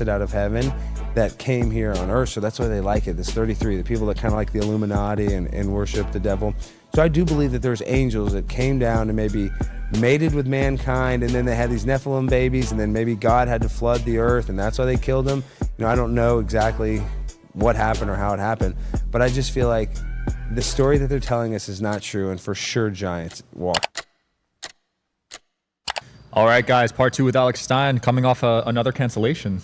out of heaven that came here on earth, so that's why they like it. This 33, the people that kind of like the Illuminati and worship the devil. So I do believe that there's angels that came down and maybe mated with mankind, and then they had these Nephilim babies, and then maybe God had to flood the earth, and that's why they killed them. You know, I don't know exactly what happened or how it happened, but I just feel like the story that they're telling us is not true, and for sure giants walk. All right, guys, part 2 with Alex Stein, coming off another cancellation.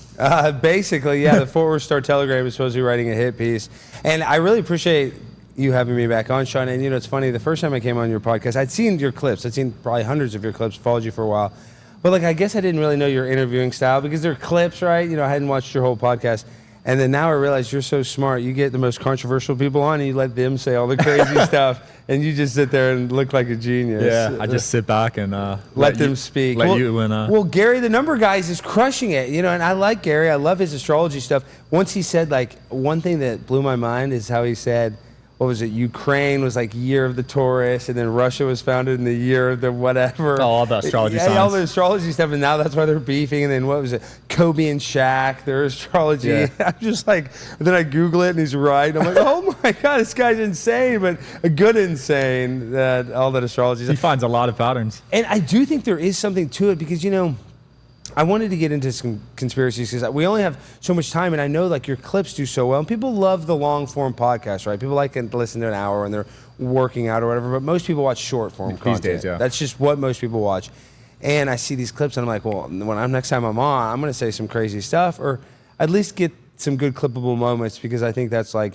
Basically, yeah, the Fort Worth Star Telegram is supposed to be writing a hit piece. And I really appreciate you having me back on, Sean. And, you know, it's funny, the first time I came on your podcast, I'd seen your clips. I'd seen probably hundreds of your clips, followed you for a while. But, like, I guess I didn't really know your interviewing style because they're clips, right? You know, I hadn't watched your whole podcast. And then now I realize you're so smart. You get the most controversial people on and you let them say all the crazy stuff. And you just sit there and look like a genius. Yeah, I just sit back and let them speak. Well, Gary, the number guys, is crushing it. You know, and I like Gary. I love his astrology stuff. Once he said, like, one thing that blew my mind is how he said, what was it? Ukraine was like year of the Taurus, and then Russia was founded in the year of the whatever. Oh, all the astrology signs. All the astrology stuff, and now that's why they're beefing. And then what was it? Kobe and Shaq, their astrology. Yeah. I'm just like, then I Google it, and he's right. I'm like, oh my God, this guy's insane, but a good insane that all that astrology stuff. He finds a lot of patterns. And I do think there is something to it because, you know, I wanted to get into some conspiracies because we only have so much time, and I know like your clips do so well. And people love the long form podcast, right? People like to listen to an hour when they're working out or whatever, but most people watch short form content. These days, yeah. That's just what most people watch. And I see these clips, and I'm like, well, next time I'm on, I'm going to say some crazy stuff, or at least get some good clippable moments, because I think that's like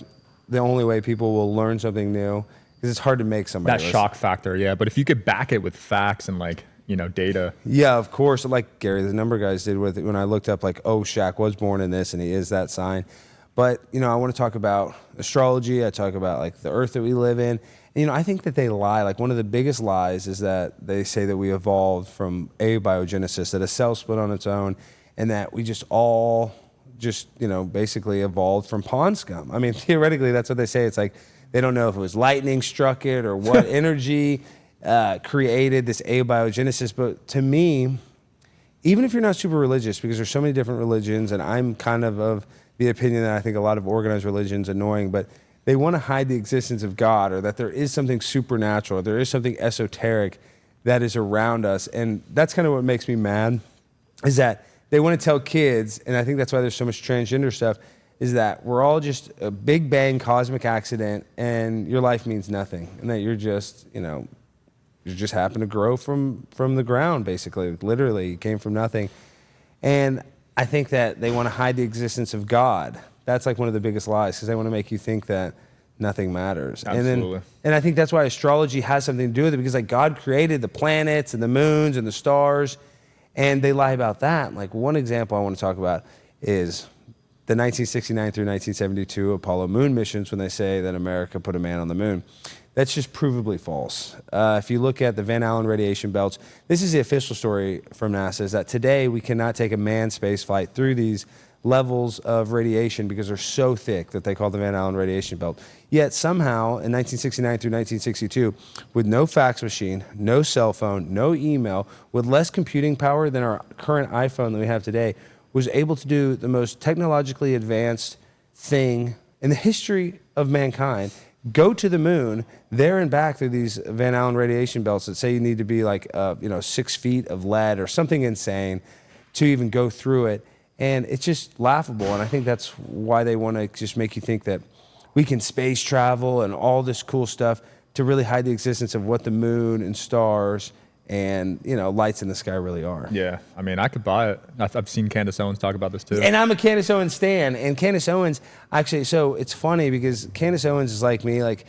the only way people will learn something new, because it's hard to make somebody that shock factor, yeah. But if you could back it with facts and like, you know, data. Yeah, of course. Like Gary, the number guys did with it when I looked up like, oh, Shaq was born in this and he is that sign. But, you know, I want to talk about astrology. I talk about like the earth that we live in. And, you know, I think that they lie. Like one of the biggest lies is that they say that we evolved from abiogenesis, that a cell split on its own, and that we just all just, you know, basically evolved from pond scum. I mean, theoretically, that's what they say. It's like they don't know if it was lightning struck it or what energy created this abiogenesis. But to me, even if you're not super religious, because there's so many different religions, and I'm kind of the opinion that I think a lot of organized religion's annoying, but they want to hide the existence of God, or that there is something supernatural, there is something esoteric that is around us. And that's kind of what makes me mad, is that they want to tell kids, and I think that's why there's so much transgender stuff, is that we're all just a big bang cosmic accident and your life means nothing, and that you're just, you know, you just happen to grow from the ground, basically. Literally, you came from nothing. And I think that they want to hide the existence of God. That's like one of the biggest lies, because they want to make you think that nothing matters. Absolutely. And I think that's why astrology has something to do with it, because like God created the planets and the moons and the stars, and they lie about that. Like one example I want to talk about is the 1969 through 1972 Apollo moon missions, when they say that America put a man on the moon. That's just provably false. If you look at the Van Allen radiation belts, this is the official story from NASA, is that today we cannot take a manned space flight through these levels of radiation because they're so thick that they call the Van Allen radiation belt. Yet somehow in 1969 through 1962, with no fax machine, no cell phone, no email, with less computing power than our current iPhone that we have today, was able to do the most technologically advanced thing in the history of mankind. Go to the moon, there and back through these Van Allen radiation belts that say you need to be like, 6 feet of lead or something insane to even go through it. And it's just laughable. And I think that's why they want to just make you think that we can space travel and all this cool stuff to really hide the existence of what the moon and stars and, you know, lights in the sky really are. Yeah, I mean, I could buy it. I've seen Candace Owens talk about this too. And I'm a Candace Owens stan. And Candace Owens, actually, so it's funny because Candace Owens is like me, like,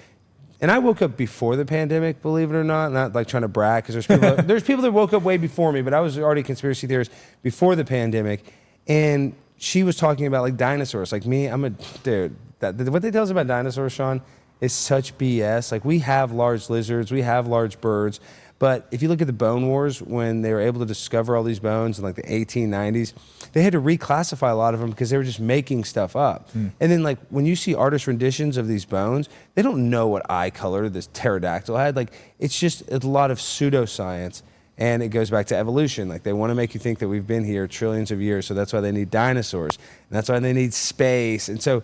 and I woke up before the pandemic, believe it or not like trying to brag, because there's people that woke up way before me, but I was already a conspiracy theorist before the pandemic. And she was talking about like dinosaurs. Like me, I'm a dude. What they tell us about dinosaurs, Sean, is such BS. Like we have large lizards, we have large birds. But if you look at the Bone Wars, when they were able to discover all these bones in like the 1890s, they had to reclassify a lot of them because they were just making stuff up. And then like when you see artist renditions of these bones, they don't know what eye color this pterodactyl had. Like it's just a lot of pseudoscience. And it goes back to evolution. Like they want to make you think that we've been here trillions of years. So that's why they need dinosaurs. And that's why they need space. And so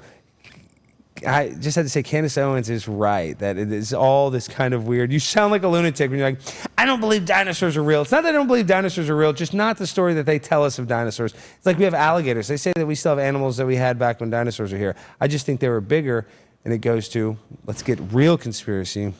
I just had to say Candace Owens is right, that it is all this kind of weird. You sound like a lunatic when you're like, I don't believe dinosaurs are real. It's not that I don't believe dinosaurs are real, just not the story that they tell us of dinosaurs. It's like we have alligators. They say that we still have animals that we had back when dinosaurs were here. I just think they were bigger, and it goes to, let's get real conspiracy.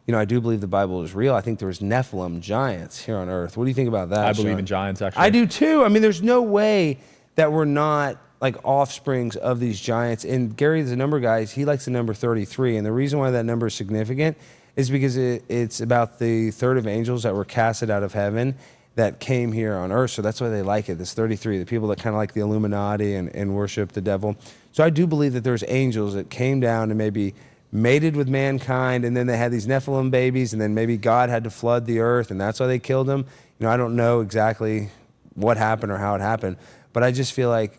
You know, I do believe the Bible is real. I think there was Nephilim, giants here on earth. What do you think about that, I believe Sean? in giants, actually. I do too. I mean, there's no way that we're not like offsprings of these giants. And Gary, the number guy, he likes the number 33. And the reason why that number is significant is because it's about the third of angels that were casted out of heaven that came here on earth. So that's why they like it, this 33, the people that kind of like the Illuminati and worship the devil. So I do believe that there's angels that came down and maybe mated with mankind, and then they had these Nephilim babies, and then maybe God had to flood the earth, and that's why they killed them. You know, I don't know exactly what happened or how it happened, but I just feel like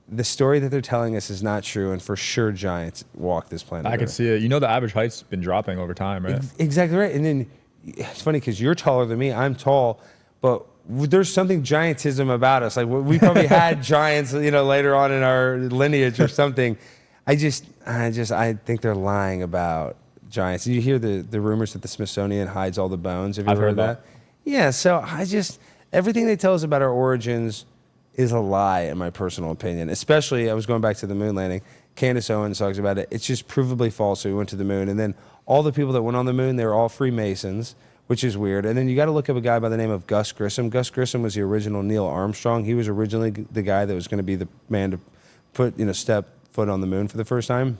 the story that they're telling us is not true, and for sure giants walk this planet. I can see it. You know, the average height's been dropping over time, right? Exactly right. And then it's funny because you're taller than me. I'm tall, but there's something giantism about us. Like we probably had giants, you know, later on in our lineage or something. I think they're lying about giants. You hear the rumors that the Smithsonian hides all the bones. Have you ever heard that? Yeah. So everything they tell us about our origins is a lie, in my personal opinion. Especially, I was going back to the moon landing. Candace Owens talks about it. It's just provably false. So we went to the moon, and then all the people that went on the moon, they were all Freemasons, which is weird. And then you got to look up a guy by the name of Gus Grissom. Gus Grissom was the original Neil Armstrong. He was originally the guy that was going to be the man to put, step foot on the moon for the first time.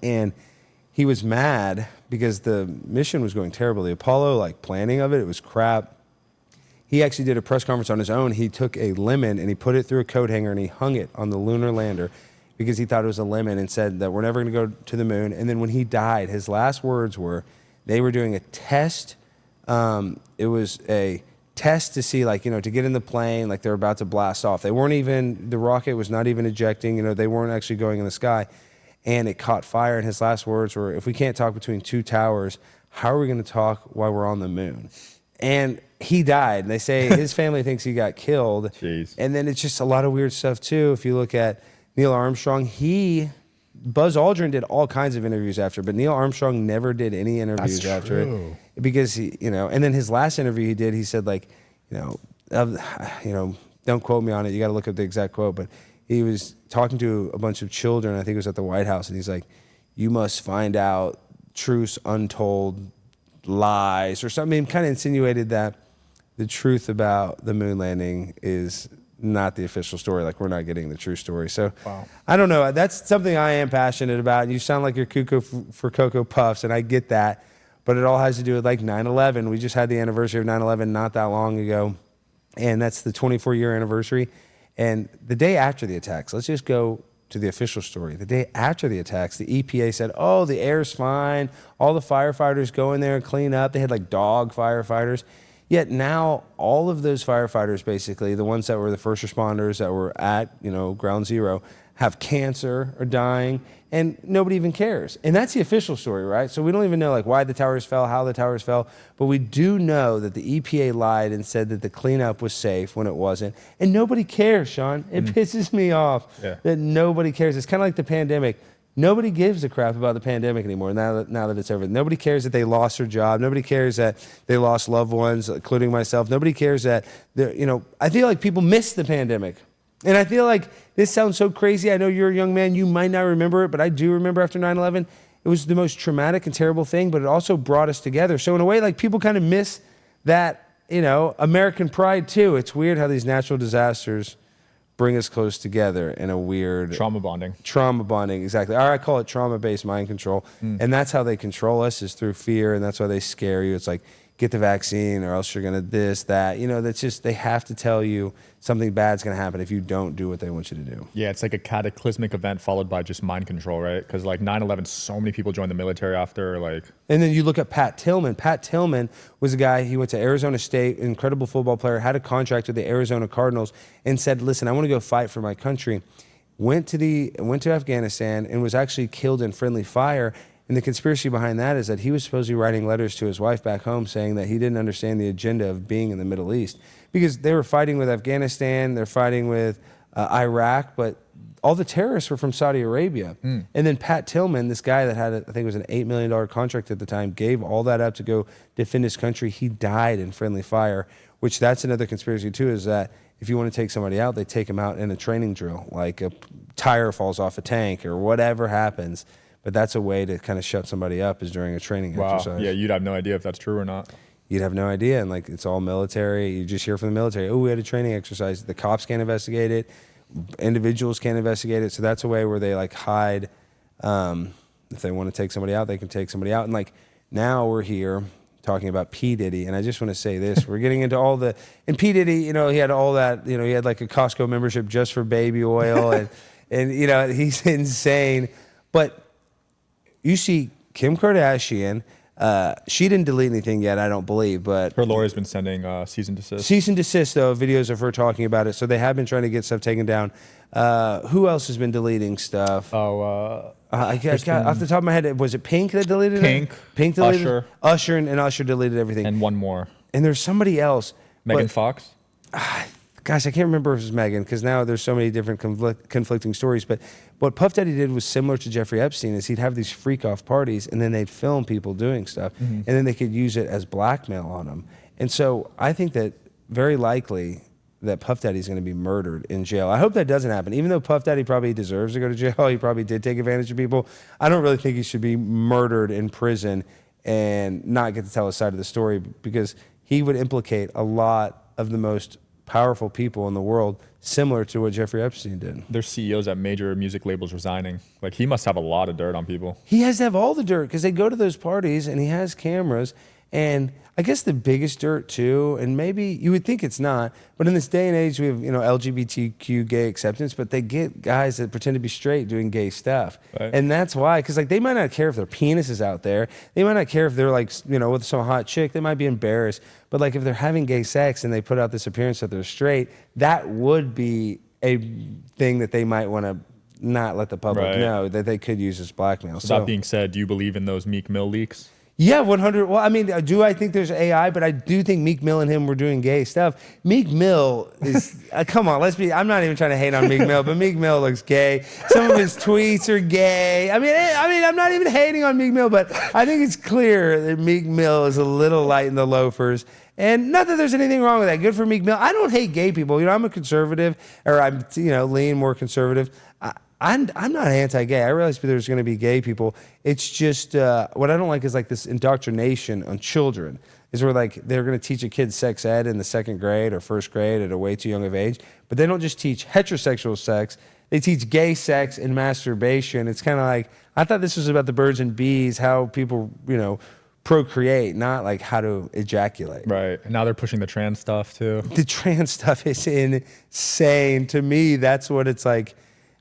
And he was mad because the mission was going terribly. The Apollo, planning of it was crap. He actually did a press conference on his own. He took a lemon and he put it through a coat hanger and he hung it on the lunar lander because he thought it was a lemon and said that we're never going to go to the moon. And then when he died, his last words were, they were doing a test. It was a test to see, to get in the plane, they're about to blast off. The rocket was not even ejecting, they weren't actually going in the sky. And it caught fire, and his last words were, if we can't talk between two towers, how are we going to talk while we're on the moon? And he died. And they say his family thinks he got killed. Jeez. And then it's just a lot of weird stuff, too. If you look at Neil Armstrong, Buzz Aldrin did all kinds of interviews after, but Neil Armstrong never did any interviews after it. Because and then his last interview he did, he said, don't quote me on it. You got to look up the exact quote, but he was talking to a bunch of children. I think it was at the White House, and he's like, "You must find out truths, untold lies," or something. He kind of insinuated that the truth about the moon landing is not the official story. We're not getting the true story. So wow. I don't know. That's something I am passionate about. You sound like you're cuckoo for Cocoa Puffs, and I get that. But it all has to do with 9/11. We just had the anniversary of 9/11 not that long ago. And that's the 24-year anniversary. And the day after the attacks, let's just go to the official story. The day after the attacks, the EPA said, oh, the air's fine. All the firefighters go in there and clean up. They had dog firefighters. Yet now all of those firefighters, basically, the ones that were the first responders that were at, ground zero, have cancer or dying, and nobody even cares. And that's the official story, right? So we don't even know why the towers fell, how the towers fell, but we do know that the EPA lied and said that the cleanup was safe when it wasn't. And nobody cares, Sean. It pisses me off that nobody cares. It's kind of like the pandemic. Nobody gives a crap about the pandemic anymore now that it's over. Nobody cares that they lost their job. Nobody cares that they lost loved ones, including myself. Nobody cares that, I feel like people miss the pandemic. And I feel like this sounds so crazy. I know you're a young man. You might not remember it, but I do remember after 9/11. It was the most traumatic and terrible thing, but it also brought us together. So in a way, people kind of miss that, American pride too. It's weird how these natural disasters bring us close together in a weird... Trauma bonding. Trauma bonding, exactly. Or I call it trauma-based mind control. And that's how they control us, is through fear, and that's why they scare you. It's get the vaccine or else you're going to this, that. That's just, they have to tell you something bad's going to happen if you don't do what they want you to do. Yeah, it's like a cataclysmic event followed by just mind control, right? Because 9/11, so many people joined the military after, And then you look at Pat Tillman. Pat Tillman was a guy, he went to Arizona State, incredible football player, had a contract with the Arizona Cardinals, and said, listen, I want to go fight for my country. Went to Afghanistan and was actually killed in friendly fire. And the conspiracy behind that is that he was supposed to be writing letters to his wife back home saying that he didn't understand the agenda of being in the Middle East because they were fighting with Afghanistan, they're fighting with Iraq, but all the terrorists were from Saudi Arabia. And then Pat Tillman, this guy that had, I think it was an $8 million contract at the time, gave all that up to go defend his country. He died in friendly fire, which that's another conspiracy too, is that if you want to take somebody out, they take them out in a training drill, like a tire falls off a tank or whatever happens. But that's a way to kind of shut somebody up is during a training exercise. Yeah, you'd have no idea if that's true or not. You'd have no idea. And like, it's all military. You just hear from the military, oh, we had a training exercise. The cops can't investigate it. Individuals can't investigate it. So that's a way where they like hide. If they want to take somebody out, they can take somebody out. And like now we're here talking about P. Diddy. And I just want to say this, we're getting into all the, and P. Diddy, you know, he had all that, you know, he had like a Costco membership just for baby oil and you know, he's insane. But you see Kim Kardashian, she didn't delete anything yet, I don't believe, but Her lawyer's been sending cease and desist. Cease and desist, though, videos of her talking about it. So they have been trying to get stuff taken down. Who else has been deleting stuff? I guess off the top of my head, was it Pink that deleted it? Pink deleted Usher. it? Usher and Usher deleted everything. And one more. And there's somebody else. Megan Fox? Gosh, I can't remember if it was Megan because now there's so many different conflicting stories. But what Puff Daddy did was similar to Jeffrey Epstein is he'd have these freak off parties and then they'd film people doing stuff and then they could use it as blackmail on them. And so I think that very likely that Puff Daddy's going to be murdered in jail. I hope that doesn't happen. Even though Puff Daddy probably deserves to go to jail, he probably did take advantage of people. I don't really think he should be murdered in prison and not get to tell his side of the story because he would implicate a lot of the most powerful people in the world, similar to what Jeffrey Epstein did. There's CEOs at major music labels resigning. Like, he must have a lot of dirt on people. He has to have all the dirt because they go to those parties and he has cameras. And I guess the biggest dirt too, and maybe you would think it's not, but in this day and age we have, you know, LGBTQ gay acceptance, but they get guys that pretend to be straight doing gay stuff. Right. And that's why, because like they might not care if their penis is out there. They might not care if they're like, you know, with some hot chick. They might be embarrassed. But like if they're having gay sex and they put out this appearance that they're straight, that would be a thing that they might want to not let the public know that they could use as blackmail. So that being said, do you believe in those Meek Mill leaks? Yeah, 100. Well, I mean, do I think there's AI? But I do think Meek Mill and him were doing gay stuff. Meek Mill is, come on, I'm not even trying to hate on Meek Mill, but Meek Mill looks gay. Some of his tweets are gay. I mean, I'm not even hating on Meek Mill, but I think it's clear that Meek Mill is a little light in the loafers. And not that there's anything wrong with that. Good for Meek Mill. I don't hate gay people. You know, I'm a conservative, or I'm, you know, lean more conservative. I'm not anti-gay. I realize there's going to be gay people. It's just what I don't like is like this indoctrination on children. Is where like they're going to teach a kid sex ed in the second grade or first grade at a way too young of age, but they don't just teach heterosexual sex. They teach gay sex and masturbation. It's kind of like I thought this was about the birds and bees, how people, you know, procreate, not like how to ejaculate. Right. And now they're pushing the trans stuff too. The trans stuff is insane. To me, that's what it's like.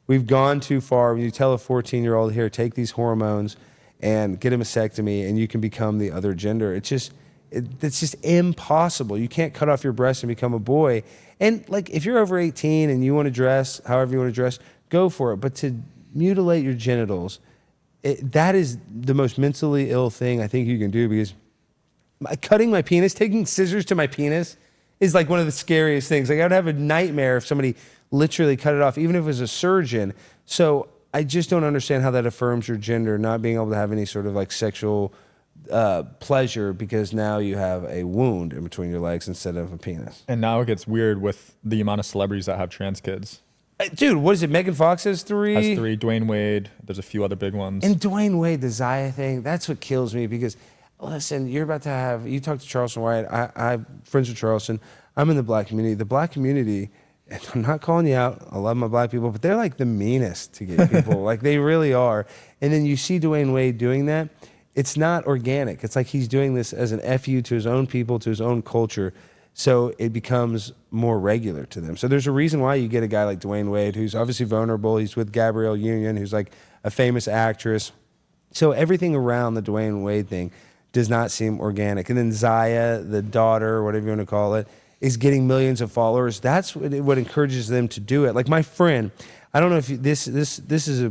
We've gone too far. When you tell a 14-year-old, here, take these hormones and get a mastectomy and you can become the other gender. It's just impossible. You can't cut off your breasts and become a boy. And like, if you're over 18 and you want to dress however you want to dress, go for it. But to mutilate your genitals, that is the most mentally ill thing I think you can do, because cutting my penis, taking scissors to my penis is like one of the scariest things. Like I would have a nightmare if somebody literally cut it off, even if it was a surgeon. So I just don't understand how that affirms your gender, not being able to have any sort of like sexual pleasure because now you have a wound in between your legs instead of a penis. And now it gets weird with the amount of celebrities that have trans kids. Dude, what is it? Megan Fox has 3? Has 3. Dwayne Wade. There's a few other big ones. And Dwayne Wade, the Zaya thing, that's what kills me because, listen, you're about to have, you talk to Charleston White, I'm friends with Charleston, I'm in the black community. The black community, and I'm not calling you out, I love my black people, but they're like the meanest to gay people. Like they really are. And then you see Dwayne Wade doing that, it's not organic. It's like he's doing this as an FU to his own people, to his own culture. So it becomes more regular to them. So there's a reason why you get a guy like Dwayne Wade, who's obviously vulnerable. He's with Gabrielle Union, who's like a famous actress. So everything around the Dwayne Wade thing does not seem organic. And then Zaya, the daughter, whatever you want to call it, is getting millions of followers. That's what encourages them to do it. Like my friend, I don't know if this is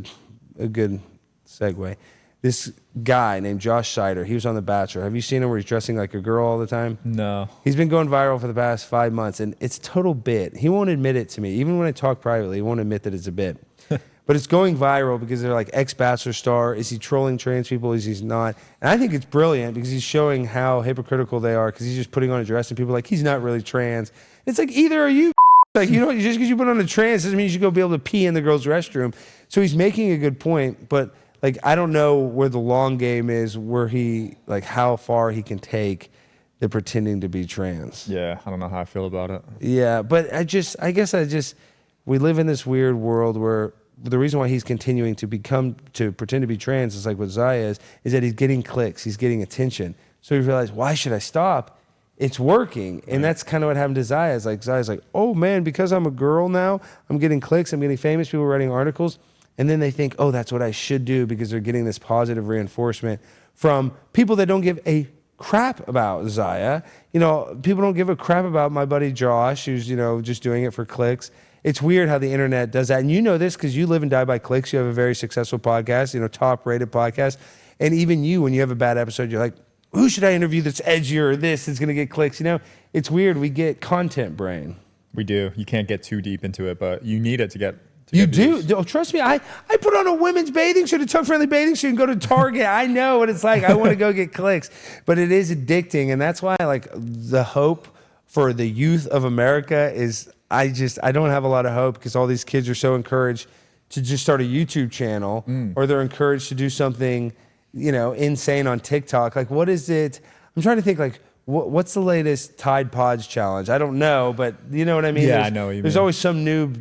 a good segue. this guy named Josh Sider. He was on The Bachelor. Have you seen him where he's dressing like a girl all the time? No. He's been going viral for the past 5 months, and it's a total bit. He won't admit it to me. Even when I talk privately, he won't admit that it's a bit. But it's going viral because they're like, ex-Bachelor star. Is he trolling trans people? Is he not? And I think it's brilliant because he's showing how hypocritical they are because he's just putting on a dress and people are like, he's not really trans. It's like, either are you like, you know, just because you put on a trans doesn't mean you should go be able to pee in the girls' restroom. So he's making a good point, but like, I don't know where the long game is, where he, like, how far he can take the pretending to be trans. Yeah, I don't know how I feel about it. Yeah, but I guess we live in this weird world where the reason why he's continuing to pretend to be trans is like what Zaya is that he's getting clicks, he's getting attention. So he realized, why should I stop? It's working. And that's kind of what happened to Zaya. Zaya's like, oh man, because I'm a girl now, I'm getting clicks, I'm getting famous, people writing articles. And then they think, oh, that's what I should do because they're getting this positive reinforcement from people that don't give a crap about Zaya. You know, people don't give a crap about my buddy Josh, who's, you know, just doing it for clicks. It's weird how the internet does that. And you know this because you live and die by clicks. You have a very successful podcast, you know, top rated podcast. And even you, when you have a bad episode, you're like, who should I interview that's edgier or this that's going to get clicks? You know, it's weird. We get content brain. We do. You can't get too deep into it, but you need it to get. You do? Oh, trust me, I put on a women's bathing suit, a tuck-friendly bathing suit, and go to Target. I know what it's like. I want to go get clicks. But it is addicting, and that's why, like, the hope for the youth of America is, I don't have a lot of hope because all these kids are so encouraged to just start a YouTube channel, or they're encouraged to do something, you know, insane on TikTok. Like, what is it? I'm trying to think, like, what's the latest Tide Pods challenge? I don't know, but you know what I mean? Yeah, I know what you There's mean. always some new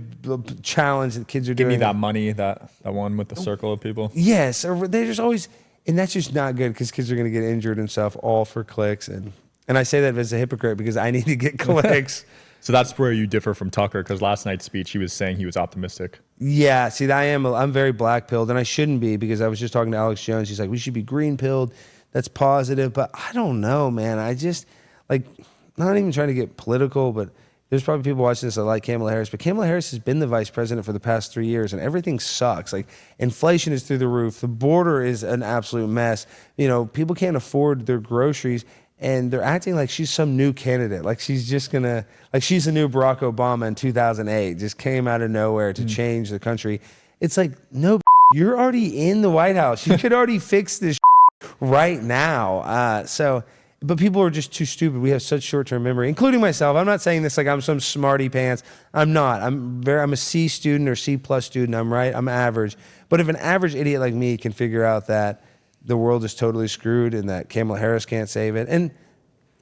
challenge that kids are doing. Give me that money, that one with the circle of people. Yes, or there's always, and that's just not good because kids are going to get injured and stuff, all for clicks. And I say that as a hypocrite because I need to get clicks. So that's where you differ from Tucker, because last night's speech, he was saying he was optimistic. Yeah, see, I'm very black-pilled, and I shouldn't be because I was just talking to Alex Jones. He's like, we should be green-pilled. That's positive, but I don't know, man. I just, like, not even trying to get political, but there's probably people watching this that like Kamala Harris, but Kamala Harris has been the vice president for the past 3 years, and everything sucks. Like, inflation is through the roof. The border is an absolute mess. You know, people can't afford their groceries, and they're acting like she's some new candidate. Like, she's just gonna, like, she's the new Barack Obama in 2008, just came out of nowhere to change the country. It's like, no, you're already in the White House. You could already fix this right now. But people are just too stupid. We have such short-term memory, including myself. I'm not saying this like I'm some smarty pants. I'm not. I'm a C student or C+ student. I'm right. I'm average. But if an average idiot like me can figure out that the world is totally screwed and that Kamala Harris can't save it, and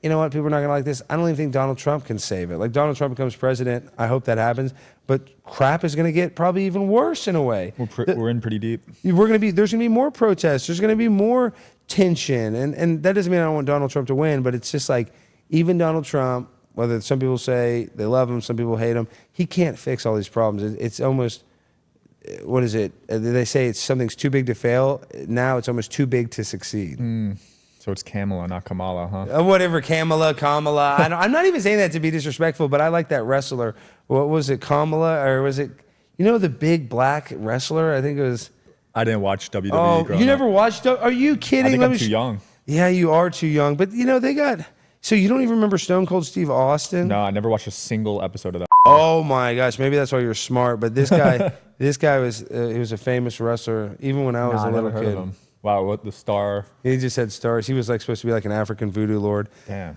you know what? People are not going to like this. I don't even think Donald Trump can save it. Like, Donald Trump becomes president. I hope that happens. But crap is going to get probably even worse in a way. We're in pretty deep. There's going to be more protests. There's going to be more tension. And that doesn't mean I don't want Donald Trump to win, but it's just like, even Donald Trump, whether some people say they love him, some people hate him, he can't fix all these problems. It's almost, what is it? They say something's too big to fail. Now it's almost too big to succeed. So it's Kamala, not Kamala, huh? Whatever, Kamala. I'm not even saying that to be disrespectful, but I like that wrestler. What was it, Kamala? Or was it, you know, the big black wrestler? I think it was. I didn't watch WWE growing you never up. watched? Are you kidding? I think I'm too young. Yeah, you are too young. But, you know, they got, so you don't even remember Stone Cold Steve Austin? No, I never watched a single episode of that. Oh my gosh, maybe that's why you're smart. But this guy, he was a famous wrestler, even when I was a little never heard kid. of him. Wow, what the star? He just had stars. He was like supposed to be like an African voodoo lord. Damn.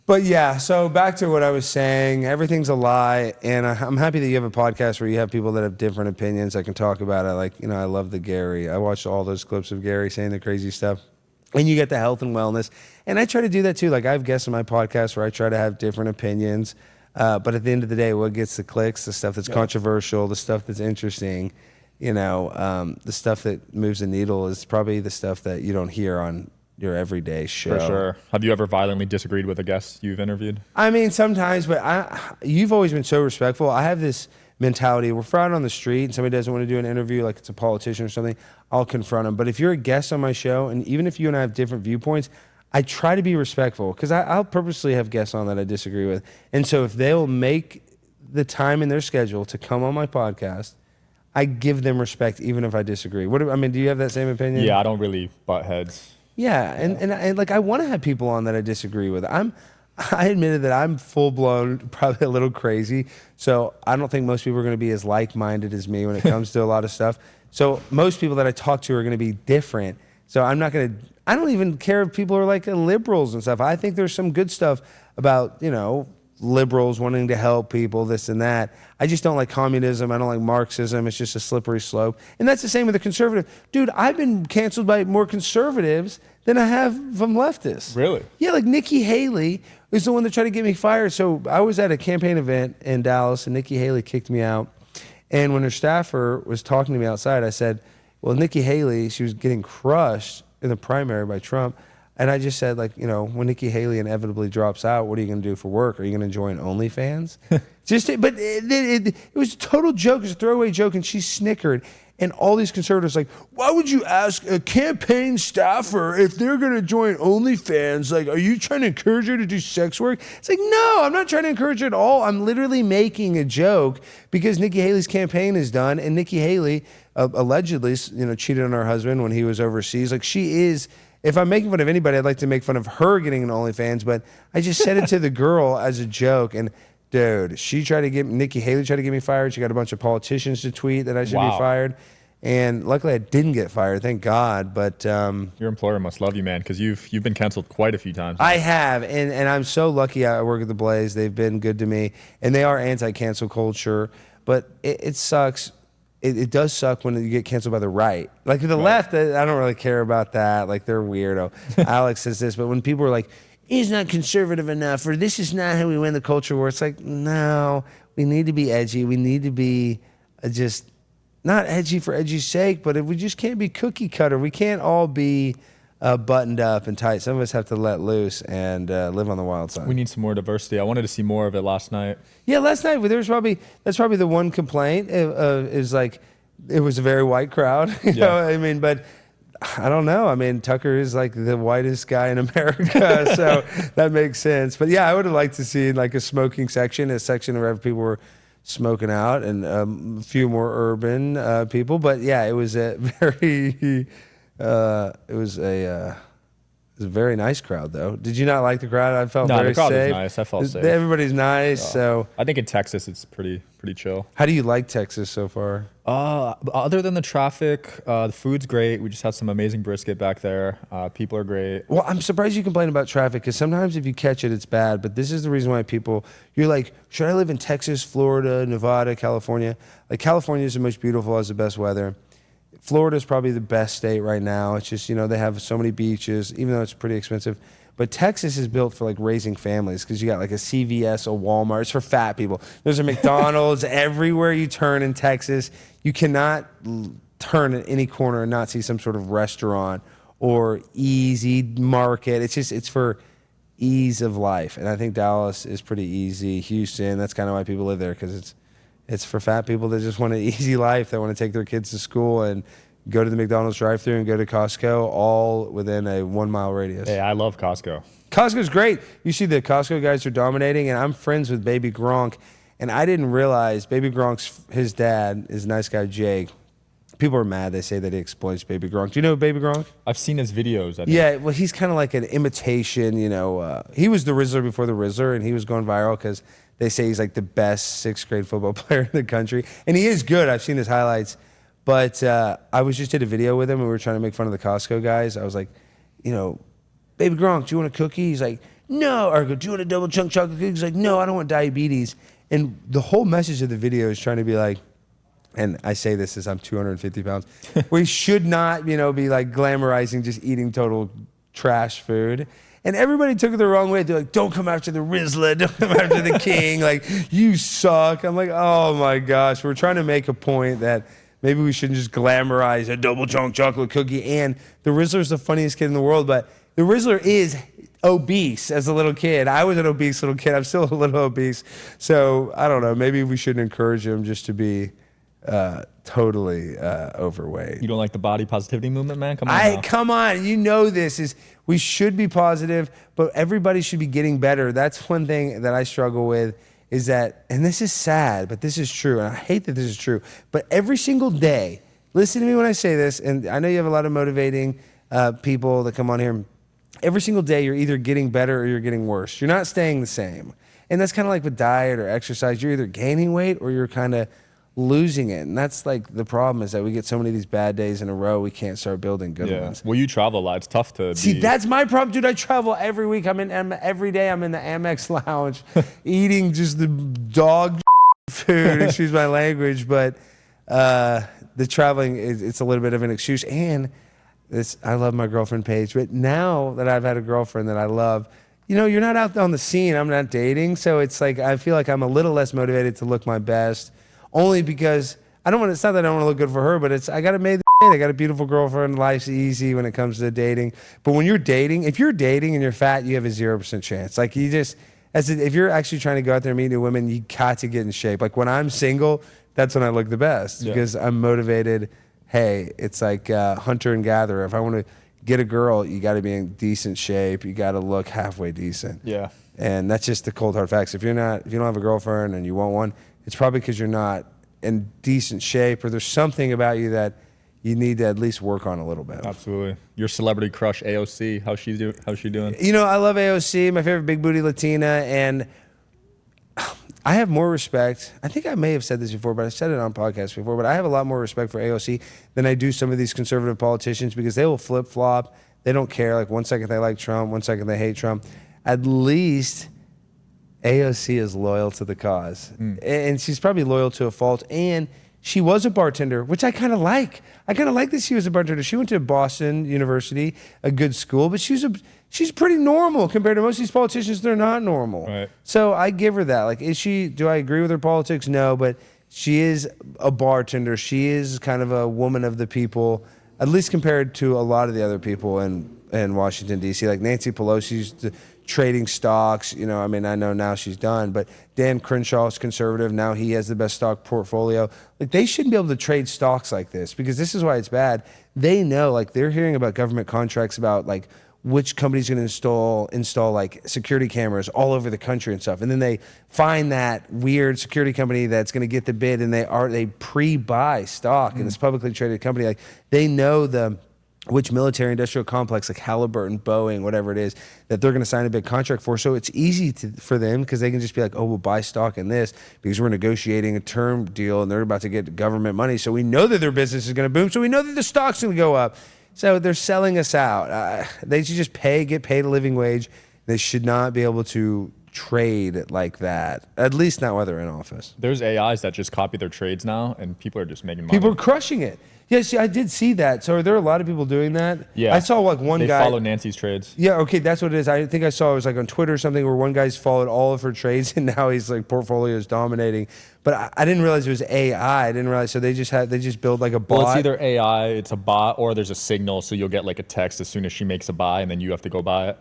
But yeah, so back to what I was saying. Everything's a lie, and I'm happy that you have a podcast where you have people that have different opinions that can talk about it. Like, you know, I love the Gary. I watched all those clips of Gary saying the crazy stuff. And you get the health and wellness. And I try to do that too. Like, I have guests on my podcast where I try to have different opinions. But at the end of the day, what gets the clicks, the stuff that's controversial, the stuff that's interesting, you know, the stuff that moves the needle is probably the stuff that you don't hear on your everyday show. For sure. Have you ever violently disagreed with a guest you've interviewed? I mean, sometimes, but you've always been so respectful. I have this mentality. We're out on the street and somebody doesn't want to do an interview, like it's a politician or something, I'll confront them. But if you're a guest on my show, and even if you and I have different viewpoints, I try to be respectful because I'll purposely have guests on that I disagree with. And so if they'll make the time in their schedule to come on my podcast, I give them respect even if I disagree. I mean, do you have that same opinion? Yeah, I don't really butt heads. Yeah, and like I want to have people on that I disagree with. I admitted that I'm full blown, probably a little crazy. So I don't think most people are going to be as like minded as me when it comes to a lot of stuff. So most people that I talk to are going to be different. So I'm not going to. I don't even care if people are like liberals and stuff. I think there's some good stuff about liberals wanting to help people, this and that. I just don't like communism. I don't like Marxism. It's just a slippery slope. And that's the same with the conservative. Dude, I've been canceled by more conservatives than I have from leftists. Really? Yeah, like Nikki Haley is the one that tried to get me fired. So I was at a campaign event in Dallas, and Nikki Haley kicked me out. And when her staffer was talking to me outside, I said, well, Nikki Haley, she was getting crushed in the primary by Trump. And I just said, like, when Nikki Haley inevitably drops out, what are you going to do for work? Are you going to join OnlyFans? But it was a total joke. It was a throwaway joke, and she snickered. And all these conservatives like, why would you ask a campaign staffer if they're going to join OnlyFans? Like, are you trying to encourage her to do sex work? It's like, no, I'm not trying to encourage her at all. I'm literally making a joke because Nikki Haley's campaign is done, and Nikki Haley allegedly, cheated on her husband when he was overseas. Like, she is. If I'm making fun of anybody, I'd like to make fun of her getting an OnlyFans, but I just said it to the girl as a joke. And dude, Nikki Haley tried to get me fired. She got a bunch of politicians to tweet that I should be fired. And luckily I didn't get fired, thank God. But your employer must love you, man, because you've been canceled quite a few times. I have, and I'm so lucky I work at The Blaze. They've been good to me, and they are anti-cancel culture, but it sucks. It does suck when you get canceled by the right. Like the left, I don't really care about that. Like, they're weirdo. Alex says this, but when people are like, he's not conservative enough, or this is not how we win the culture war, it's like, no, we need to be edgy. We need to be just not edgy for edgy's sake, but we just can't be cookie cutter. We can't all be buttoned up and tight. Some of us have to let loose and live on the wild side. We need some more diversity. I wanted to see more of it last night. Yeah, last night that's probably the one complaint. Is like it was a very white crowd. You know, I mean, but I don't know. I mean, Tucker is like the whitest guy in America, so that makes sense. But yeah, I would have liked to see like a smoking section, a section where people were smoking out, and a few more urban people. But yeah, it was a very. It was a very nice crowd, though. Did you not like the crowd? I felt very safe. No, the crowd was nice. I felt safe. Everybody's nice, so. I think in Texas it's pretty chill. How do you like Texas so far? Other than the traffic, the food's great. We just had some amazing brisket back there. People are great. Well, I'm surprised you complain about traffic, because sometimes if you catch it, it's bad. But this is the reason why you're like, should I live in Texas, Florida, Nevada, California? Like, California is the most beautiful, has the best weather. Florida's probably the best state right now. It's just, they have so many beaches, even though it's pretty expensive. But Texas is built for like raising families, because you got like a CVS, a Walmart. It's for fat people. There's a McDonald's everywhere you turn in Texas. You cannot turn at any corner and not see some sort of restaurant or easy market. It's for ease of life. And I think Dallas is pretty easy. Houston, that's kind of why people live there, because it's for fat people that just want an easy life, that want to take their kids to school and go to the McDonald's drive-thru and go to Costco, all within a 1 mile radius. Hey, I love Costco. Costco's great. You see the Costco guys are dominating, and I'm friends with Baby Gronk, and I didn't realize Baby Gronk's, his dad is a nice guy, Jake. People are mad. They say that he exploits Baby Gronk. Do you know Baby Gronk? I've seen his videos. Yeah, well, he's kind of like an imitation, he was the Rizzler before the Rizzler, and he was going viral because they say he's like the best sixth grade football player in the country. And he is good. I've seen his highlights. But I was just did a video with him, and we were trying to make fun of the Costco guys. I was like, Baby Gronk, do you want a cookie? He's like, no. Or I go, do you want a double chunk chocolate cookie? He's like, no, I don't want diabetes. And the whole message of the video is trying to be like, and I say this as I'm 250 pounds, we should not, be like glamorizing just eating total trash food. And everybody took it the wrong way. They're like, don't come after the Rizzler, don't come after the king. Like, you suck. I'm like, oh my gosh. We're trying to make a point that maybe we shouldn't just glamorize a double chunk chocolate cookie. And the Rizzler's the funniest kid in the world, but the Rizzler is obese as a little kid. I was an obese little kid. I'm still a little obese. So I don't know. Maybe we shouldn't encourage him just to be totally overweight. You don't like the body positivity movement, man? Come on. Come on. This is, we should be positive, but everybody should be getting better. That's one thing that I struggle with, is that, and this is sad, but this is true, and I hate that this is true, but every single day, listen to me when I say this, and I know you have a lot of motivating people that come on here. Every single day, you're either getting better or you're getting worse. You're not staying the same. And that's kind of like with diet or exercise. You're either gaining weight or you're kind of losing it. And that's like the problem, is that we get so many of these bad days in a row, we can't start building good ones. Well, you travel a lot. It's tough to See, that's my problem, dude. I travel every week. Every day I'm in the Amex lounge eating just the dog food, excuse my language. But the traveling, it's a little bit of an excuse. And I love my girlfriend Paige, but now that I've had a girlfriend that I love, you're not out on the scene. I'm not dating, so it's like I feel like I'm a little less motivated to look my best, only because I don't want. It's not that I don't want to look good for her, but I got to make the. I got a beautiful girlfriend. Life's easy when it comes to dating. But when you're dating, if you're dating and you're fat, you have a 0% chance. Like if you're actually trying to go out there and meet new women, you got to get in shape. Like when I'm single, that's when I look the best because I'm motivated. Hey, it's like hunter and gatherer. If I want to get a girl, you got to be in decent shape. You got to look halfway decent. Yeah. And that's just the cold hard facts. If you don't have a girlfriend and you want one, it's probably because you're not in decent shape, or there's something about you that you need to at least work on a little bit. Absolutely. Your celebrity crush, AOC, how's she doing? I love AOC, my favorite big booty Latina, and I have more respect. I think I may have said this before, but I've said it on podcasts before, but I have a lot more respect for AOC than I do some of these conservative politicians, because they will flip-flop. They don't care. Like 1 second they like Trump, 1 second they hate Trump. At least AOC is loyal to the cause. And she's probably loyal to a fault. And she was a bartender, which I kind of like. I kind of like that she was a bartender. She went to Boston University, a good school, but she's pretty normal compared to most of these politicians. They're not normal. Right. So I give her that. Like, do I agree with her politics? No, but she is a bartender. She is kind of a woman of the people, at least compared to a lot of the other people in Washington, D.C. Like Nancy Pelosi's trading stocks. I know now she's done, but Dan Crenshaw is conservative. Now he has the best stock portfolio. Like, they shouldn't be able to trade stocks like this, because this is why it's bad. They know, like, they're hearing about government contracts about, like, which company's going to install like security cameras all over the country and stuff. And then they find that weird security company that's going to get the bid, and they pre-buy stock in this publicly traded company. Like, they know which military industrial complex, like Halliburton, Boeing, whatever it is, that they're going to sign a big contract for. So it's easy for them, because they can just be like, oh, we'll buy stock in this because we're negotiating a term deal and they're about to get government money. So we know that their business is going to boom. So we know that the stock's going to go up. So they're selling us out. They should just get paid a living wage. They should not be able to trade like that, at least not while they're in office. There's AIs that just copy their trades now, and people are just making money. People are crushing it. Yeah, see, I did see that. So are there a lot of people doing that? Yeah. I saw like one guy. They follow Nancy's trades. Yeah, okay, that's what it is. I think I saw it was like on Twitter or something, where one guy's followed all of her trades and now he's like portfolio is dominating. But I didn't realize it was AI. I didn't realize. So they just build like a bot. Well, it's either AI, it's a bot, or there's a signal. So you'll get like a text as soon as she makes a buy, and then you have to go buy it.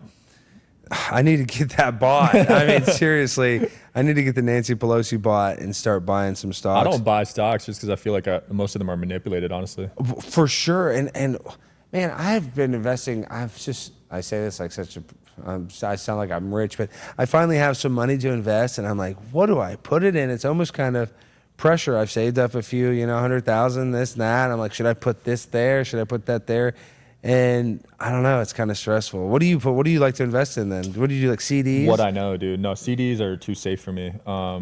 I need to get that bot. I mean, seriously, I need to get the Nancy Pelosi bot and start buying some stocks. I don't buy stocks just because I feel like most of them are manipulated, honestly. For sure. And man, I've been investing. I say this like I sound like I'm rich, but I finally have some money to invest, and I'm like, what do I put it in? It's almost kind of pressure. I've saved up a few, 100,000, this and that. I'm like, should I put this there? Should I put that there? And I don't know. It's kind of stressful. What do you like to invest in then? What do you do, like CDs? What I know, dude. No, CDs are too safe for me.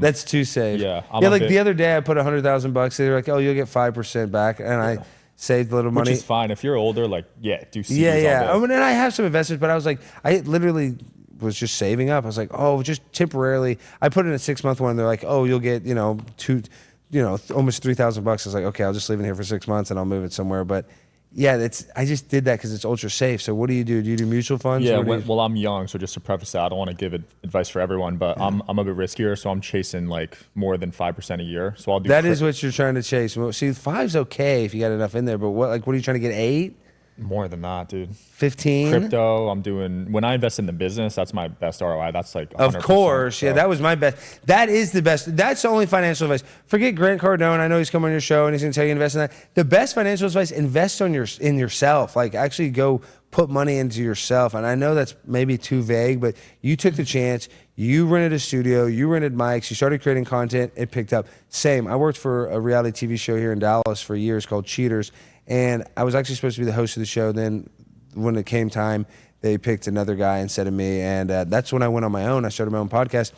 That's too safe. Yeah. The other day I put $100,000. They're like, oh, you'll get 5% back, and I saved a little money. Which is fine. If you're older, like, do CDs Yeah. all day. And I have some investments, but I was like, I literally was just saving up. I was like, oh, just temporarily. I put in a 6-month one. They're like, oh, you'll get, almost $3,000. I was like, okay, I'll just leave it here for 6 months and I'll move it somewhere. But yeah, I just did that because it's ultra safe. So what do you do? Do you do mutual funds? Yeah, well, I'm young, so just to preface that, I don't want to give advice for everyone, but I'm a bit riskier, so I'm chasing like more than 5% a year. So I'll do that. Is what you're trying to chase. Well, see, 5's okay if you got enough in there, but what are you trying to get? 8? More than that, dude. 15? Crypto, when I invest in the business, that's my best ROI. That's like 100%. Of course, yeah, that was my best. That is the best. That's the only financial advice. Forget Grant Cardone. I know he's coming on your show and he's going to tell you to invest in that. The best financial advice: invest in yourself. Like, actually go put money into yourself. And I know that's maybe too vague, but you took the chance. You rented a studio. You rented mics. You started creating content. It picked up. Same. I worked for a reality TV show here in Dallas for years called Cheaters. And I was actually supposed to be the host of the show. Then when it came time, they picked another guy instead of me. And that's when I went on my own. I started my own podcast.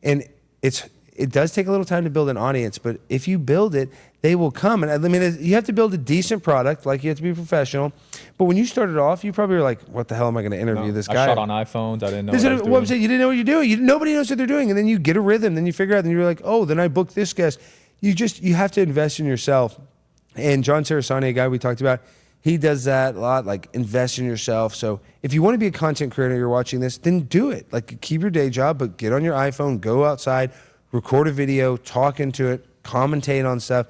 And it does take a little time to build an audience, but if you build it, they will come. And I mean, you have to build a decent product, like you have to be professional. But when you started off, you probably were like, what the hell am I going to interview this guy? I shot on iPhones. I didn't know what I was doing. I'm saying, you didn't know what you're doing. Nobody knows what they're doing. And then you get a rhythm, then you figure out, and you're like, oh, then I booked this guest. You have to invest in yourself. And John Sarasani, a guy we talked about, he does that a lot, like invest in yourself. So if you want to be a content creator, you're watching this, then do it. Like keep your day job, but get on your iPhone, go outside, record a video, talk into it, commentate on stuff.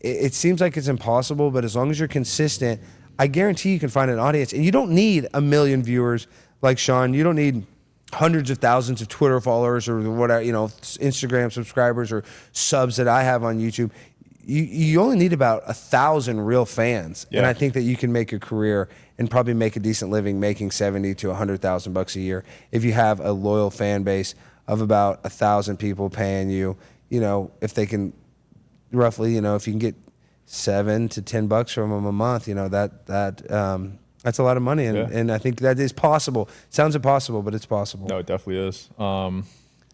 It seems like it's impossible, but as long as you're consistent, I guarantee you can find an audience. And you don't need 1 million viewers like Sean. You don't need hundreds of thousands of Twitter followers or whatever, Instagram subscribers or subs that I have on YouTube. You only need about 1,000 real fans. Yeah. And I think that you can make a career and probably make a decent living making $70,000 to $100,000 a year if you have a loyal fan base of about 1,000 people paying you, if they can roughly, if you can get $7 to $10 from them a month, that's a lot of money. And I think that is possible. Sounds impossible, but it's possible. No, it definitely is.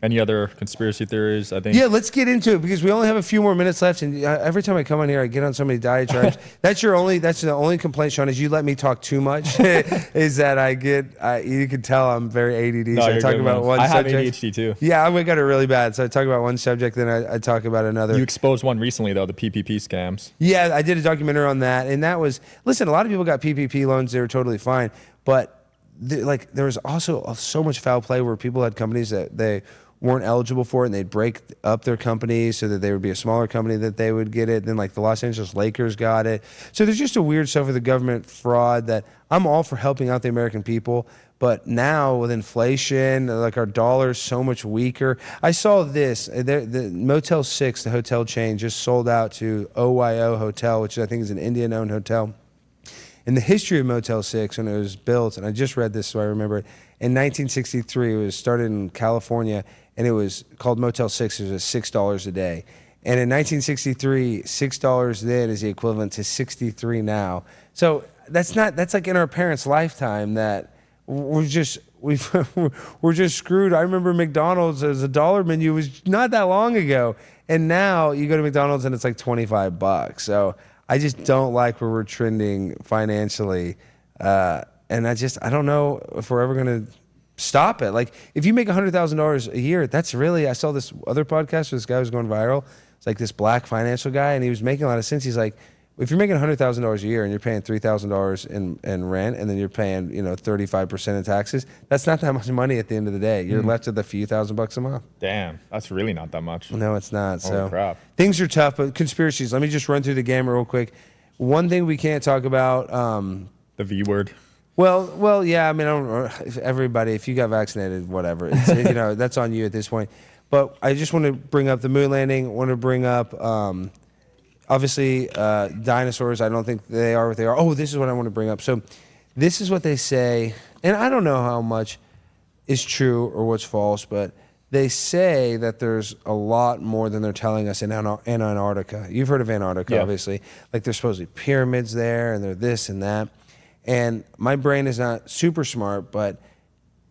Any other conspiracy theories? I think. Yeah, let's get into it because we only have a few more minutes left, and every time I come on here, I get on so many diatribes. That's the only complaint, Sean, is you let me talk too much. Is that you can tell I'm very ADD. No, so I talk about one subject. I have ADHD too. Yeah, I got it really bad. So I talk about one subject, then I talk about another. You exposed one recently though, the PPP scams. Yeah, I did a documentary on that, and that was listen. A lot of people got PPP loans; they were totally fine, but there was also so much foul play where people had companies that they weren't eligible for it, and they'd break up their companies so that they would be a smaller company that they would get it. Then like the Los Angeles Lakers got it. So there's just a weird stuff with the government fraud that I'm all for helping out the American people. But now with inflation, like our dollar's so much weaker. I saw this, the Motel 6, the hotel chain, just sold out to OYO Hotel, which I think is an Indian-owned hotel. In the history of Motel 6, when it was built, and I just read this so I remember it, in 1963, it was started in California, and it was called Motel 6. It was $6 a day. And in 1963, $6 then is the equivalent to 63 now. So that's like in our parents' lifetime that we're just screwed. I remember McDonald's as a $1 menu was not that long ago. And now you go to McDonald's and it's like $25. So I just don't like where we're trending financially. And I don't know if we're ever going to stop it. Like if you make $100,000 a year, that's really, I saw this other podcast where this guy was going viral. It's like this black financial guy, and he was making a lot of sense. He's like, if you're making $100,000 a year and you're paying $3,000 in rent, and then you're paying 35% in taxes, that's not that much money at the end of the day. You're left with a few $1,000s a month. Damn, that's really not that much. No, it's not. Holy crap. Things are tough, but conspiracies. Let me just run through the gamut real quick. One thing we can't talk about. The V word. Well, yeah. I mean, I don't. Everybody, if you got vaccinated, whatever. It's, that's on you at this point. But I just want to bring up the moon landing. Want to bring up, obviously, dinosaurs. I don't think they are what they are. Oh, this is what I want to bring up. So, this is what they say, and I don't know how much is true or what's false, but they say that there's a lot more than they're telling us in Antarctica. You've heard of Antarctica, obviously. Like there's supposedly pyramids there, and they're this and that. And my brain is not super smart, but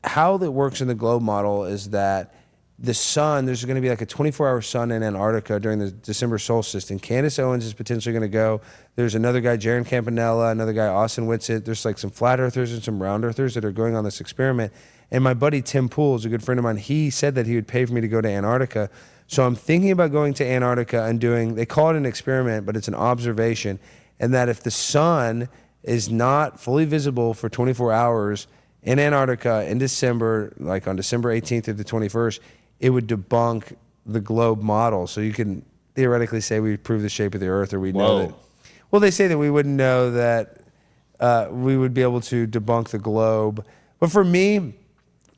how that works in the globe model is that the sun, there's going to be like a 24-hour sun in Antarctica during the December solstice, and Candace Owens is potentially going to go. There's another guy, Jaron Campanella, another guy, Austin Whitsitt. There's like some flat earthers and some round earthers that are going on this experiment. And my buddy Tim Pool is a good friend of mine. He said that he would pay for me to go to Antarctica. So I'm thinking about going to Antarctica and they call it an experiment, but it's an observation. And that if the sun is not fully visible for 24 hours in Antarctica in December, like on December 18th through the 21st, it would debunk the globe model. So you can theoretically say we prove the shape of the earth, or we know that. Well, they say that we wouldn't know that we would be able to debunk the globe. But for me,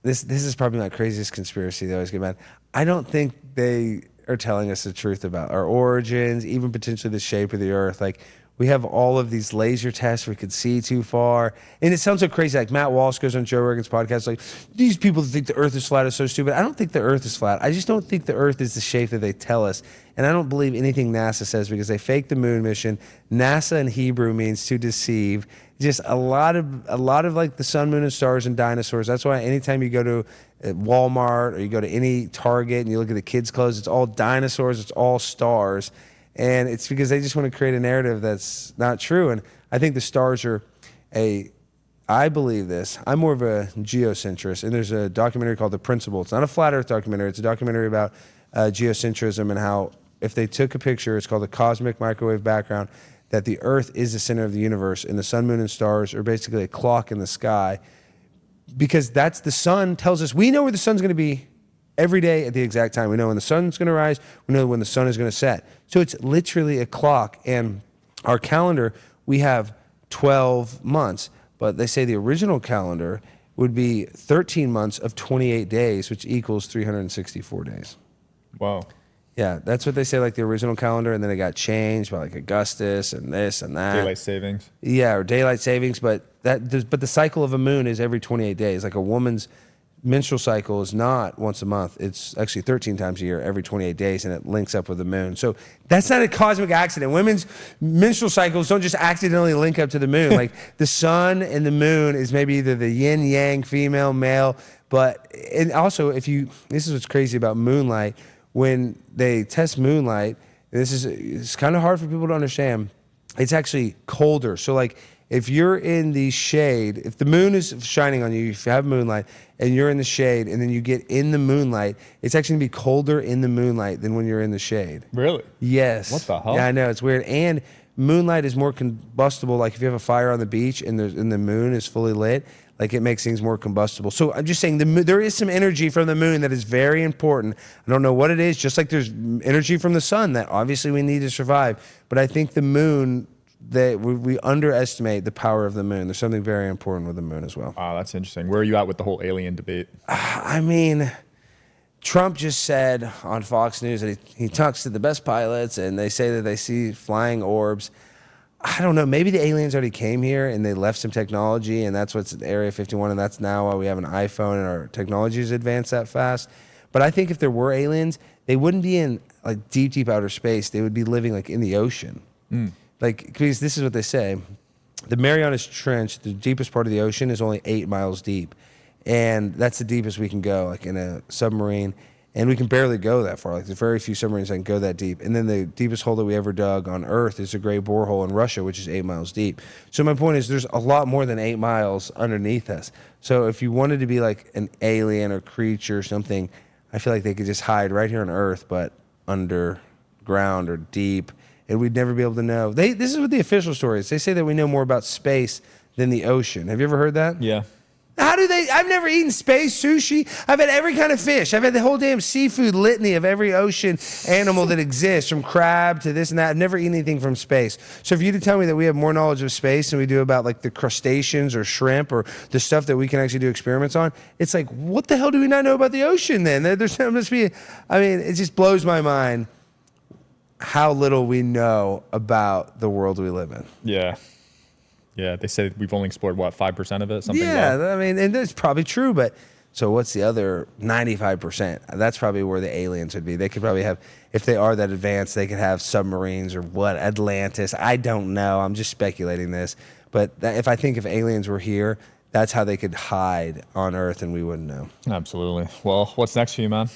this is probably my craziest conspiracy. They always get mad. I don't think they are telling us the truth about our origins, even potentially the shape of the earth. Like We have all of these laser tests. We could see too far. And it sounds so crazy. Like Matt Walsh goes on Joe Rogan's podcast, like, these people that think the earth is flat are so stupid. I don't think the earth is flat. I just don't think the earth is the shape that they tell us. And I don't believe anything NASA says because they faked the moon mission. NASA in Hebrew means to deceive. Just a lot of like the sun, moon, and stars and dinosaurs. That's why anytime you go to Walmart or you go to any Target and you look at the kids' clothes, it's all dinosaurs, it's all stars. And it's because they just want to create a narrative that's not true. And I think the stars are I believe this. I'm more of a geocentrist. And there's a documentary called The Principle. It's not a flat earth documentary. It's a documentary about geocentrism and how if they took a picture, it's called the cosmic microwave background, that the earth is the center of the universe and the sun, moon, and stars are basically a clock in the sky because that's the sun tells us, we know where the sun's going to be every day at the exact time. We know when the sun's going to rise. We know when the sun is going to set. So it's literally a clock. And our calendar, we have 12 months. But they say the original calendar would be 13 months of 28 days, which equals 364 days. Wow. Yeah, that's what they say, like the original calendar. And then it got changed by like Augustus and this and that. Daylight savings. Yeah, or daylight savings. But the cycle of a moon is every 28 days. Like a woman's menstrual cycle is not once a month. It's actually 13 times a year, every 28 days, and it links up with the moon. So that's not a cosmic accident. Women's menstrual cycles don't just accidentally link up to the moon. Like the sun and the moon is maybe either the yin, yang, female, male. But, and also this is what's crazy about moonlight. When they test moonlight, it's kind of hard for people to understand. It's actually colder. So like, if you're in the shade, if the moon is shining on you, if you have moonlight and you're in the shade and then you get in the moonlight, it's actually gonna be colder in the moonlight than when you're in the shade. Really? Yes. What the hell? Yeah, I know, it's weird. And moonlight is more combustible. Like if you have a fire on the beach and the moon is fully lit, like it makes things more combustible. So I'm just saying there is some energy from the moon that is very important. I don't know what it is, just like there's energy from the sun that obviously we need to survive. But I think the moon, that we underestimate the power of the moon. There's something very important with the moon as well. Wow, that's interesting. Where are you at with the whole alien debate? I mean, Trump just said on Fox News that he talks to the best pilots and they say that they see flying orbs. I don't know. Maybe the aliens already came here and they left some technology and that's what's at Area 51 and that's now why we have an iPhone and our technology has advanced that fast. But I think if there were aliens, they wouldn't be in like deep outer space. They would be living like in the ocean. Like, because this is what they say. The Marianas Trench, the deepest part of the ocean, is only 8 miles deep. And that's the deepest we can go, like in a submarine. And we can barely go that far. Like, there's very few submarines that can go that deep. And then the deepest hole that we ever dug on Earth is a great borehole in Russia, which is 8 miles deep. So my point is there's a lot more than 8 miles underneath us. So if you wanted to be like an alien or creature or something, I feel like they could just hide right here on Earth, but underground or deep. And we'd never be able to know. This is what the official story is. They say that we know more about space than the ocean. Have you ever heard that? Yeah. How do they? I've never eaten space sushi. I've had every kind of fish. I've had the whole damn seafood litany of every ocean animal that exists, from crab to this and that. I've never eaten anything from space. So for you to tell me that we have more knowledge of space than we do about like the crustaceans or shrimp or the stuff that we can actually do experiments on, it's like, what the hell do we not know about the ocean then? There's must be, I mean, it just blows my mind how little we know about the world we live in. Yeah. Yeah, they say we've only explored, what, 5% of it? Something yeah, low. I mean, and that's probably true, but so what's the other 95%? That's probably where the aliens would be. They could probably have, if they are that advanced, they could have submarines or what, Atlantis. I don't know. I'm just speculating this. But if aliens were here, that's how they could hide on Earth and we wouldn't know. Absolutely. Well, what's next for you, man?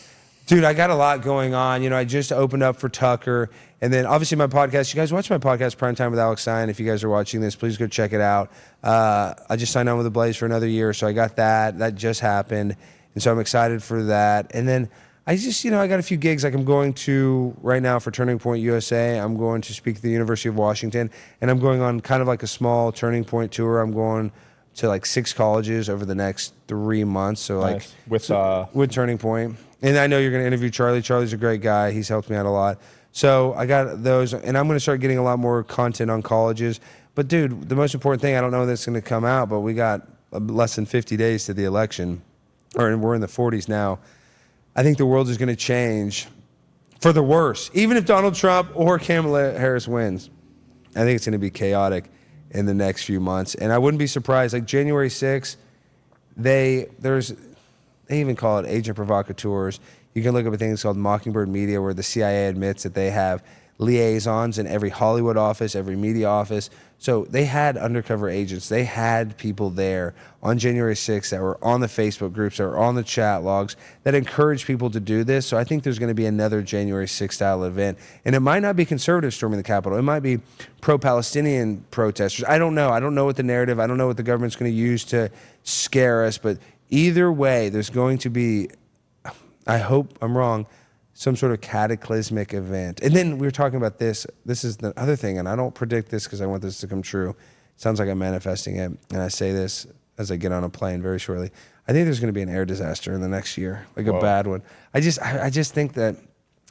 Dude, I got a lot going on. You know, I just opened up for Tucker. And then obviously my podcast. You guys watch my podcast, Prime Time with Alex Stein. If you guys are watching this, please go check it out. I just signed on with the Blaze for another year. So I got that. That just happened. And so I'm excited for that. And then I just, I got a few gigs. Like I'm going to, right now for Turning Point USA, I'm going to speak at the University of Washington. And I'm going on kind of like a small Turning Point tour. I'm going to like 6 colleges over the next 3 months. So like nice. with Turning Point. And I know you're going to interview Charlie. Charlie's a great guy. He's helped me out a lot. So I got those, and I'm going to start getting a lot more content on colleges. But dude, the most important thing, I don't know when that's going to come out, but we got less than 50 days to the election, or we're in the 40s now. I think the world is going to change for the worse, even if Donald Trump or Kamala Harris wins. I think it's going to be chaotic in the next few months. And I wouldn't be surprised. Like January 6th, they even call it agent provocateurs. You can look up a thing called Mockingbird Media, where the CIA admits that they have liaisons in every Hollywood office, every media office. So they had undercover agents. They had people there on January 6th that were on the Facebook groups, that were on the chat logs, that encouraged people to do this. So I think there's going to be another January 6th style event. And it might not be conservatives storming the Capitol. It might be pro-Palestinian protesters. I don't know. I don't know what the narrative, I don't know what the government's going to use to scare us. But either way, there's going to be, I hope I'm wrong, some sort of cataclysmic event. And then we were talking about this. This is the other thing, and I don't predict this because I want this to come true. It sounds like I'm manifesting it, and I say this as I get on a plane very shortly. I think there's going to be an air disaster in the next year, like a bad one. I just think that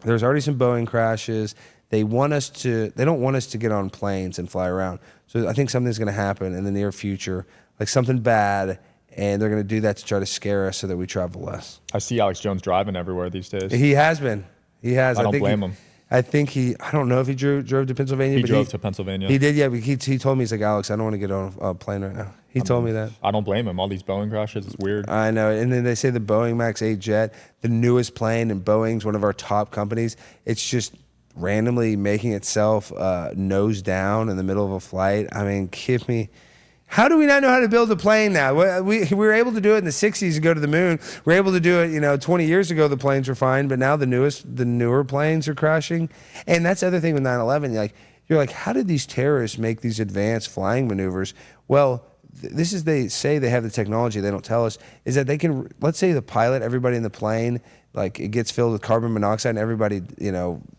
there's already some Boeing crashes. They don't want us to get on planes and fly around. So I think something's going to happen in the near future, like something bad. And they're going to do that to try to scare us so that we travel less. I see Alex Jones driving everywhere these days. He has been. He has. I don't blame him. I think I don't know if he drove to Pennsylvania. He drove to Pennsylvania. He did, yeah. But he told me, he's like, Alex, I don't want to get on a plane right now. He told me that. I don't blame him. All these Boeing crashes, it's weird. I know. And then they say the Boeing MAX 8 jet, the newest plane, and Boeing's one of our top companies. It's just randomly making itself nose down in the middle of a flight. I mean, give me... How do we not know how to build a plane now? We were able to do it in the 60s and go to the moon. We were able to do it, 20 years ago the planes were fine, but now the newer planes are crashing. And that's the other thing with 9/11. You're like, how did these terrorists make these advanced flying maneuvers? Well, they say they have the technology, they don't tell us, is that they can, let's say the pilot, everybody in the plane, like it gets filled with carbon monoxide and everybody,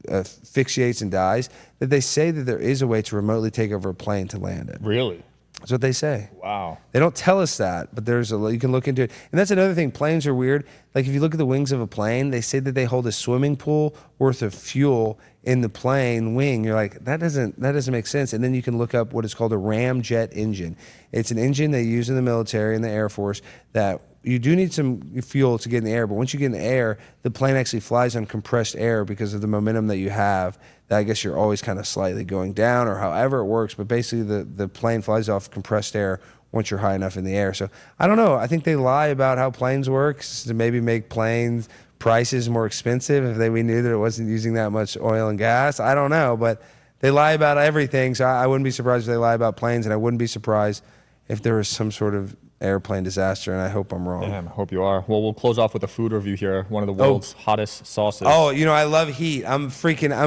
asphyxiates and dies, that they say that there is a way to remotely take over a plane to land it. Really? That's what they say. Wow. They don't tell us that, but you can look into it. And that's another thing. Planes are weird. Like if you look at the wings of a plane, they say that they hold a swimming pool worth of fuel in the plane wing. You're like, that doesn't make sense. And then you can look up what is called a ramjet engine. It's an engine they use in the military and the Air Force that you do need some fuel to get in the air, but once you get in the air, the plane actually flies on compressed air because of the momentum that you have. That I guess you're always kind of slightly going down or however it works, but basically the plane flies off compressed air once you're high enough in the air. So I don't know. I think they lie about how planes work to maybe make planes prices more expensive if we knew that it wasn't using that much oil and gas. I don't know, but they lie about everything. So I wouldn't be surprised if they lie about planes, and I wouldn't be surprised if there was some sort of airplane disaster, and I hope I'm wrong. Damn, I hope you are. Well, we'll close off with a food review here. One of the world's hottest sauces. Oh, I love heat. I'm a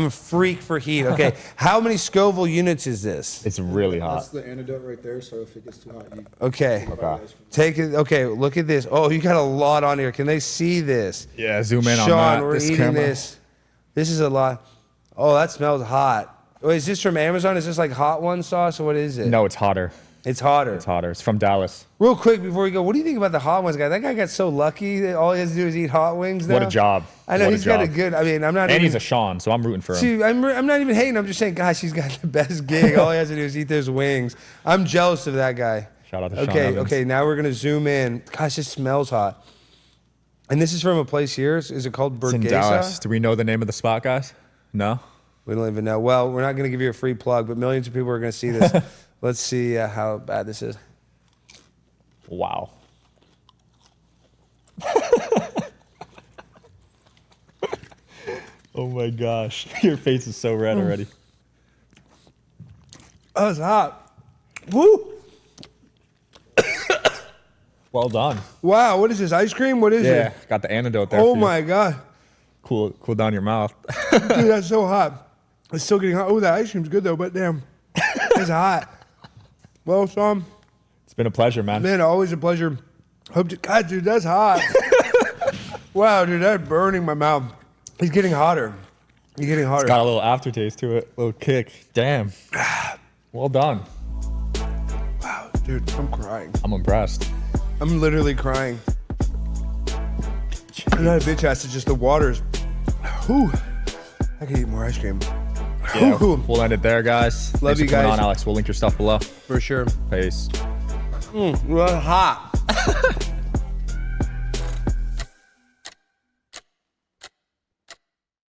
freak for heat. Okay, how many Scoville units is this? It's really hot. That's the antidote right there, so if it gets too hot, you... Okay. Take it. Okay, look at this. Oh, you got a lot on here. Can they see this? Yeah, zoom in on that. Sean, we're eating camera. this. This is a lot. Oh, that smells hot. Oh, is this from Amazon? Is this like hot one sauce, or what is it? No, it's hotter. It's hotter. It's hotter. It's from Dallas. Real quick before we go, what do you think about the hot ones guy? That guy got so lucky that all he has to do is eat hot wings now. What a job. I know, What a he's got a job. good, I mean, I'm not And even... he's a Sean, so I'm rooting for him. See, I'm not even hating. I'm just saying, gosh, he's got the best gig. All he has to do is eat those wings. I'm jealous of that guy. Shout out to Sean Evans. Okay, now we're going to zoom in. Gosh, it smells hot. And this is from a place here. Is it called It's in Burguesa? Dallas. Do we know the name of the spot, guys? No? We don't even know. Well, we're not going to give you a free plug, but millions of people are going to see this. Let's see how bad this is. Wow. Oh my gosh. Your face is so red already. Oh, it's hot. Woo! Well done. Wow, what is this, ice cream? What is Yeah, it? got the antidote there. Oh for you. my God. Cool down your mouth. Dude, that's so hot. It's still getting hot. Oh, that ice cream's good though, but damn. It's hot. Well, Sam, It's been a pleasure, man. man, always a pleasure. God, dude, that's hot. Wow, dude, that's burning my mouth. He's getting hotter. He's getting hotter. It's got a little aftertaste to it, a little kick. Damn. Well done. Wow, dude, I'm crying. I'm impressed. I'm literally crying. And that bitch ass is just the waters. Whew. I could eat more ice cream. Yeah, Whew. we'll end it there, guys. Love Thanks you for coming guys. on, Alex. We'll link your stuff below. For sure. Peace. Well, hot.